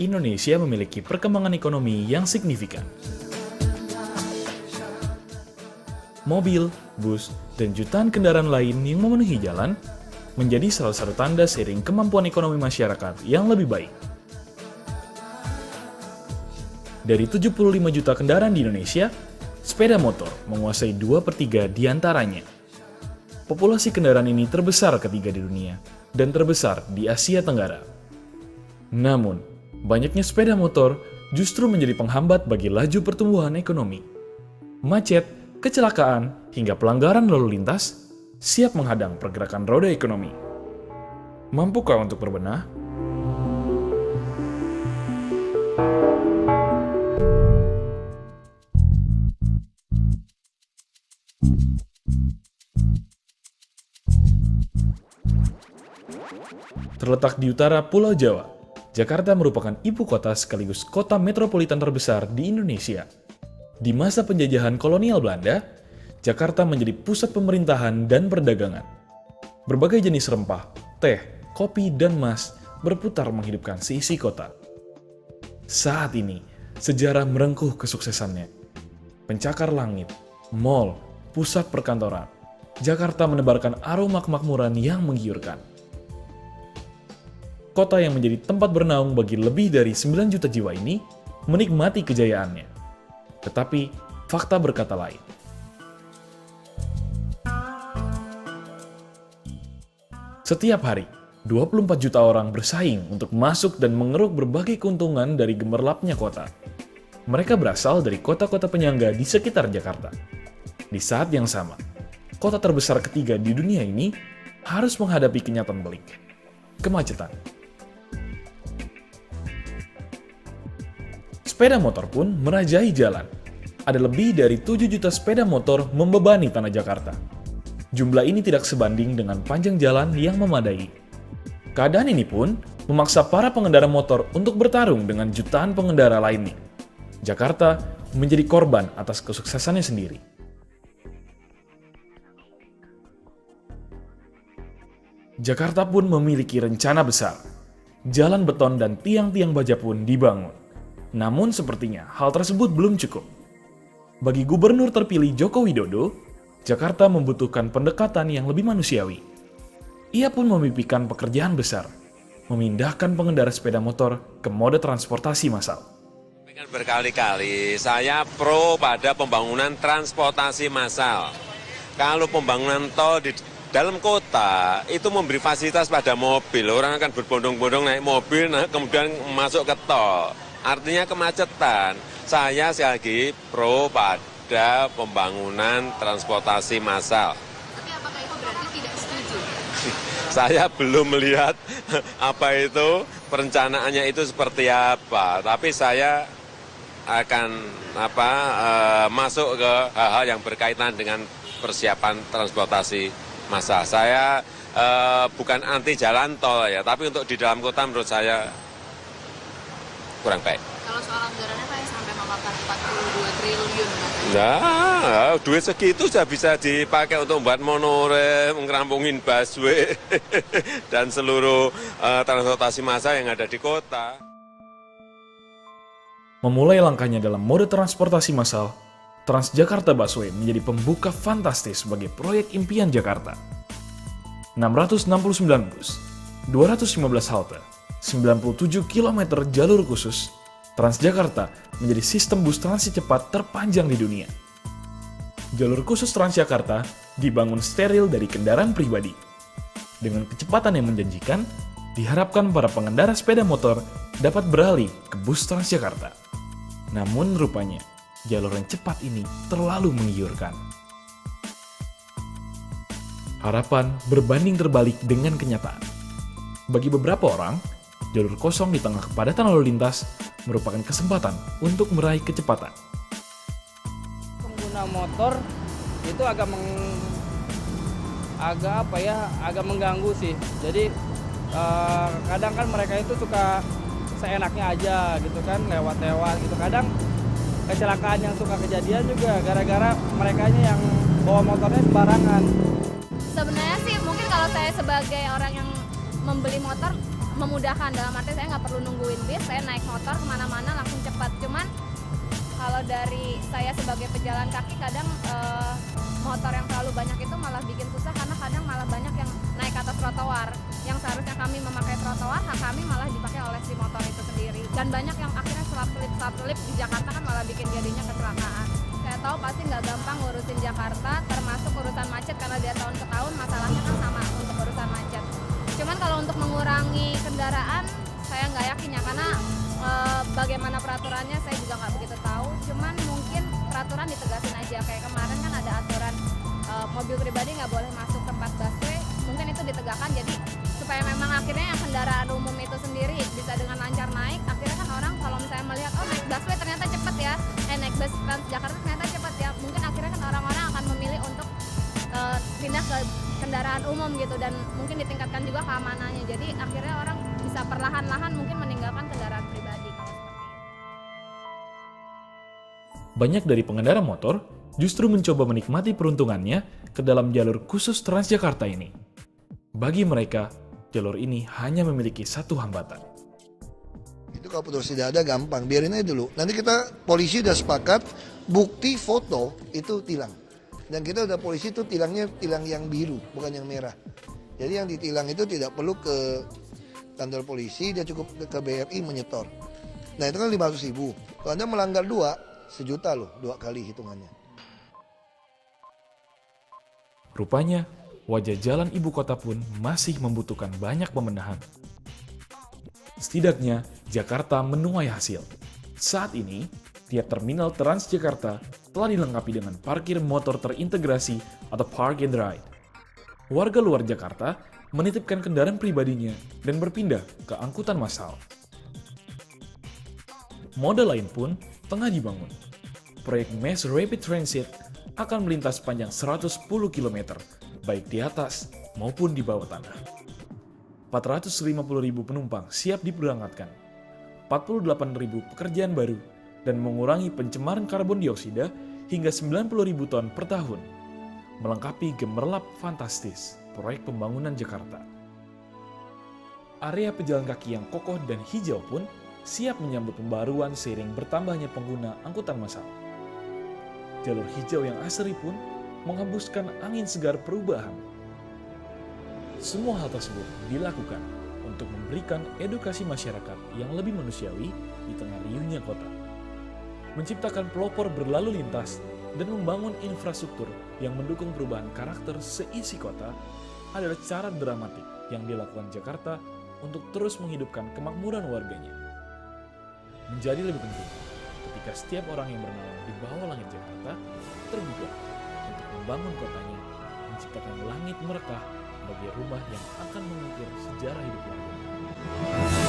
Indonesia memiliki perkembangan ekonomi yang signifikan. Mobil, bus, dan jutaan kendaraan lain yang memenuhi jalan menjadi salah satu tanda seiring kemampuan ekonomi masyarakat yang lebih baik. Dari 75 juta kendaraan di Indonesia, sepeda motor menguasai 2/3 diantaranya. Populasi kendaraan ini terbesar ketiga di dunia dan terbesar di Asia Tenggara. Namun, banyaknya sepeda motor justru menjadi penghambat bagi laju pertumbuhan ekonomi. Macet, kecelakaan, hingga pelanggaran lalu lintas siap menghadang pergerakan roda ekonomi. Mampukah untuk berbenah? Terletak di utara Pulau Jawa, Jakarta merupakan ibu kota sekaligus kota metropolitan terbesar di Indonesia. Di masa penjajahan kolonial Belanda, Jakarta menjadi pusat pemerintahan dan perdagangan. Berbagai jenis rempah, teh, kopi, dan emas berputar menghidupkan seisi kota. Saat ini, sejarah merengkuh kesuksesannya. Pencakar langit, mal, pusat perkantoran, Jakarta menebarkan aroma kemakmuran yang menggiurkan. Kota yang menjadi tempat bernaung bagi lebih dari 9 juta jiwa ini menikmati kejayaannya. Tetapi, fakta berkata lain. Setiap hari, 24 juta orang bersaing untuk masuk dan mengeruk berbagai keuntungan dari gemerlapnya kota. Mereka berasal dari kota-kota penyangga di sekitar Jakarta. Di saat yang sama, kota terbesar ketiga di dunia ini harus menghadapi kenyataan pelik, kemacetan. Sepeda motor pun merajai jalan. Ada lebih dari 7 juta sepeda motor membebani tanah Jakarta. Jumlah ini tidak sebanding dengan panjang jalan yang memadai. Keadaan ini pun memaksa para pengendara motor untuk bertarung dengan jutaan pengendara lainnya. Jakarta menjadi korban atas kesuksesannya sendiri. Jakarta pun memiliki rencana besar. Jalan beton dan tiang-tiang baja pun dibangun. Namun sepertinya hal tersebut belum cukup. Bagi Gubernur terpilih Joko Widodo, Jakarta membutuhkan pendekatan yang lebih manusiawi. Ia pun memimpikan pekerjaan besar, memindahkan pengendara sepeda motor ke mode transportasi massal. Berkali-kali saya pro pada pembangunan transportasi massal. Kalau pembangunan tol di dalam kota itu memberi fasilitas pada mobil, orang akan berbondong-bondong naik mobil, kemudian masuk ke tol. Artinya kemacetan. Saya sekali lagi pro pada pembangunan transportasi massal. Tapi apakah itu berarti tidak setuju? Saya belum melihat apa itu, perencanaannya itu seperti apa. Tapi saya akan masuk ke hal-hal yang berkaitan dengan persiapan transportasi massal. Saya bukan anti jalan tol ya, tapi untuk di dalam kota menurut saya kurang baik. Kalau soal anggarannya Pak sampai memakan 42 triliun katanya. Nah, duit segitu sudah bisa dipakai untuk membuat monorel, ngerampungin busway, dan seluruh transportasi massal yang ada di kota. Memulai langkahnya dalam mode transportasi massal, Transjakarta Busway menjadi pembuka fantastis sebagai proyek impian Jakarta. 669 bus, 215 halte, 97 km jalur khusus, Transjakarta menjadi sistem bus transit cepat terpanjang di dunia. Jalur khusus Transjakarta dibangun steril dari kendaraan pribadi. Dengan kecepatan yang menjanjikan, diharapkan para pengendara sepeda motor dapat beralih ke bus Transjakarta. Namun rupanya, jalur yang cepat ini terlalu menggiurkan. Harapan berbanding terbalik dengan kenyataan. Bagi beberapa orang, jalur kosong di tengah kepadatan lalu lintas merupakan kesempatan untuk meraih kecepatan. Pengguna motor itu agak mengganggu sih. Jadi kadang kan mereka itu suka seenaknya aja gitu kan, lewat-lewat gitu. Kadang kecelakaan yang suka kejadian juga gara-gara merekanya yang bawa motornya sembarangan. Sebenarnya sih mungkin kalau saya sebagai orang yang membeli motor memudahkan, dalam arti saya nggak perlu nungguin bis, saya naik motor kemana-mana langsung cepat. Cuman kalau dari saya sebagai pejalan kaki, kadang motor yang terlalu banyak itu malah bikin susah, karena kadang malah banyak yang naik ke atas trotoar. Yang seharusnya kami memakai trotoar, hak kami malah dipakai oleh si motor itu sendiri. Dan banyak yang akhirnya selap-selip di Jakarta kan malah bikin jadinya kecelakaan. Saya tahu pasti nggak gampang ngurusin Jakarta, termasuk urusan macet, karena dia tahun ke tahun masalahnya kan sama untuk urusan macet. Cuman kalau untuk mengurangi kendaraan, saya nggak yakin ya, karena bagaimana peraturannya saya juga nggak begitu tahu. Cuman mungkin peraturan ditegasin aja, kayak kemarin kan ada aturan mobil pribadi nggak boleh masuk tempat busway, mungkin itu ditegakkan jadi supaya memang akhirnya yang kendaraan umum itu sendiri bisa dengan lancar naik. Akhirnya kan orang kalau misalnya melihat, oh naik busway ternyata cepet ya, naik bus Transjakarta ternyata cepet ya, mungkin akhirnya kan orang-orang akan memilih untuk pindah ke kendaraan umum gitu, dan mungkin ditingkatkan juga keamanannya. Jadi akhirnya orang bisa perlahan-lahan mungkin meninggalkan kendaraan pribadi kalau seperti itu. Banyak dari pengendara motor justru mencoba menikmati peruntungannya ke dalam jalur khusus Transjakarta ini. Bagi mereka, jalur ini hanya memiliki satu hambatan. Itu kalau putus tidak ada gampang, biarin aja dulu. Nanti kita polisi udah sepakat, bukti foto itu tilang. Dan kita udah polisi itu tilangnya tilang yang biru, bukan yang merah. Jadi yang ditilang itu tidak perlu ke kantor polisi, dia cukup ke BRI menyetor. Nah itu kan 500.000. Kalau Anda melanggar 2, 1 juta loh, 2 kali hitungannya. Rupanya, wajah jalan ibu kota pun masih membutuhkan banyak pembenahan. Setidaknya, Jakarta menuai hasil. Saat ini, tiap terminal Transjakarta telah dilengkapi dengan parkir motor terintegrasi atau Park and Ride. Warga luar Jakarta menitipkan kendaraan pribadinya dan berpindah ke angkutan massal. Moda lain pun tengah dibangun. Proyek Mass Rapid Transit akan melintas sepanjang 110 km, baik di atas maupun di bawah tanah. 450.000 penumpang siap diberangkatkan, 48.000 pekerjaan baru, dan mengurangi pencemaran karbon dioksida hingga 90.000 ton per tahun, melengkapi gemerlap fantastis proyek pembangunan Jakarta. Area pejalan kaki yang kokoh dan hijau pun siap menyambut pembaruan seiring bertambahnya pengguna angkutan massal. Jalur hijau yang asri pun menghembuskan angin segar perubahan. Semua hal tersebut dilakukan untuk memberikan edukasi masyarakat yang lebih manusiawi di tengah riuhnya kota. Menciptakan pelopor berlalu lintas dan membangun infrastruktur yang mendukung perubahan karakter seisi kota adalah cara dramatik yang dilakukan Jakarta untuk terus menghidupkan kemakmuran warganya. Menjadi lebih penting ketika setiap orang yang bernaung di bawah langit Jakarta terbuka untuk membangun kotanya, menciptakan langit merekah bagi rumah yang akan mengukir sejarah hidup warganya.